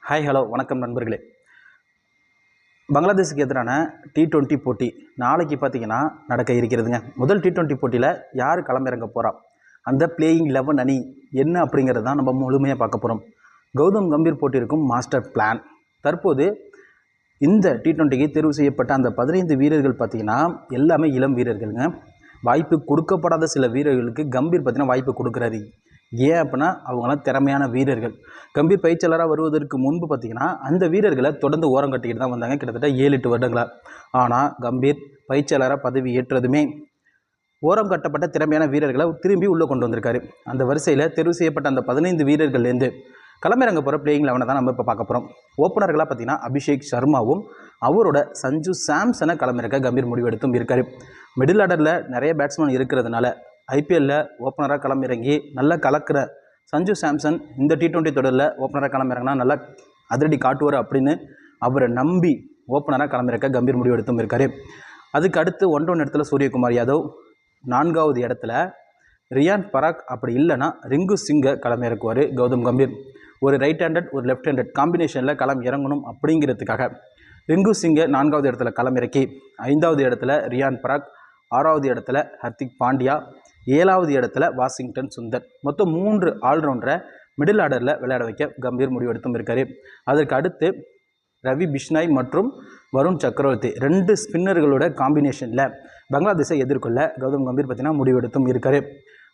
Hi hello வணக்கம் நண்பர்களே. பங்களாதேஷுக்கு எதிரான T20 போட்டி நாளைக்கு பார்த்தீங்கன்னா நடக்க இருக்கிறதுங்க. முதல் T20 போட்டியில் யார் களமிறங்க போகிறா, அந்த பிளேயிங் 11 அணி என்ன அப்படிங்கிறது தான் நம்ம முழுமையாக பார்க்க போகிறோம். கௌதம் கம்பீர் போட்டிருக்கும் மாஸ்டர் பிளான். தற்போது இந்த T20க்கு தேர்வு செய்யப்பட்ட அந்த 15 வீரர்கள் பார்த்திங்கன்னா எல்லாமே இளம் வீரர்களுங்க. வாய்ப்பு கொடுக்கப்படாத சில வீரர்களுக்கு கம்பீர் பார்த்திங்கன்னா வாய்ப்பு கொடுக்குறாரு. ஏன் அப்படின்னா அவங்களாம் திறமையான வீரர்கள். கம்பீர் பயிற்சியாளராக வருவதற்கு முன்பு பார்த்திங்கன்னா அந்த வீரர்களை தொடர்ந்து ஓரம் கட்டிக்கிட்டு தான் வந்தாங்க, கிட்டத்தட்ட 7-8 வருடங்களாக. ஆனால் கம்பீர் பயிற்சியாளராக பதவி ஏற்றதுமே ஓரம் கட்டப்பட்ட திறமையான வீரர்களை திரும்பி உள்ளே கொண்டு வந்திருக்காரு. அந்த வரிசையில் தேர்வு செய்யப்பட்ட அந்த 15 வீரர்கள்லேருந்து களமிறங்க போகிற பிளேயிங் 11 தான் நம்ம இப்போ பார்க்க போகிறோம். ஓப்பனர்களாக பார்த்திங்கன்னா அபிஷேக் சர்மாவும் அவரோட சஞ்சு சாம்சனை களமிறக்க கம்பீர் முடிவெடுத்தும் இருக்கார். மிடில் ஆர்டரில் நிறைய பேட்ஸ்மேன் இருக்கிறதுனால ஐபிஎல்லில் ஓப்பனராக களமிறங்கி நல்லா கலக்கிற சஞ்சு சாம்சன் இந்த T20 தொடரில் ஓப்பனராக களமிறங்கினா நல்லா அதிரடி காட்டுவார் அப்படின்னு அவரை நம்பி ஓப்பனராக களமிறக்க கம்பீர் முடிவெடுத்தும் இருக்கார். அதுக்கு அடுத்து 1 இடத்துல சூரியகுமார் யாதவ், 4வது இடத்துல ரியான் பராக், அப்படி இல்லைனா ரிங்கு சிங்கை களமிறக்குவார் கௌதம் கம்பீர். ஒரு ரைட் ஹேண்டட் ஒரு லெஃப்ட் ஹேண்டட் காம்பினேஷனில் களம் இறங்கணும் அப்படிங்கிறதுக்காக ரிங்கு சிங்கை 4வது இடத்துல களமிறக்கி 5வது இடத்துல ரியான் பராக், 6வது இடத்துல ஹர்திக் பாண்டியா, 7வது இடத்துல வாஷிங்டன் சுந்தர். மொத்தம் 3 ஆல்ரவுண்டரை மிடில் ஆர்டரில் விளையாட வைக்க கம்பீர் முடிவெடுத்தும் இருக்கார். அதற்கு அடுத்து ரவி பிஷ்னாய் மற்றும் வருண் சக்கரவர்த்தி 2 ஸ்பின்னர்களோட காம்பினேஷனில் பங்களாதேஷை எதிர்கொள்ள கௌதம் கம்பீர் பார்த்திங்கன்னா முடிவெடுத்தும் இருக்கார்.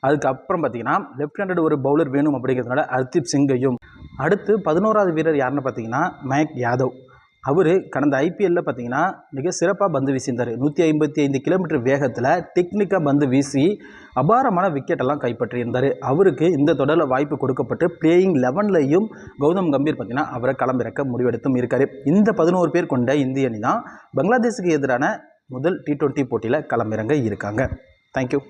அதுக்கப்புறம் பார்த்திங்கன்னா லெஃப்ட் ஹேண்டட் ஒரு பவுலர் வேணும் அப்படிங்கிறதுனால ஹர்தீப் சிங்கையும், அடுத்து 11வது வீரர் யாருன்னு பார்த்திங்கன்னா மயங்க் யாதவ். அவர் கடந்த ஐபிஎல்லில் பார்த்திங்கன்னா மிக சிறப்பாக பந்து வீசியிருந்தார். 155 கிலோமீட்டர் வேகத்தில் டெக்னிக்காக பந்து வீசி அபாரமான விக்கெட்டெல்லாம் கைப்பற்றியிருந்தார். அவருக்கு இந்த தொடரில் வாய்ப்பு கொடுக்கப்பட்டு பிளேயிங் 11லையும் கௌதம் கம்பீர் பார்த்திங்கன்னா அவரை களமிறக்க முடிவெடுத்தும் இருக்கார். இந்த 11 பேர் கொண்ட இந்திய அணி தான் பங்களாதேஷுக்கு எதிரான முதல் T20 போட்டியில் களமிறங்க இருக்காங்க. தேங்க்யூ.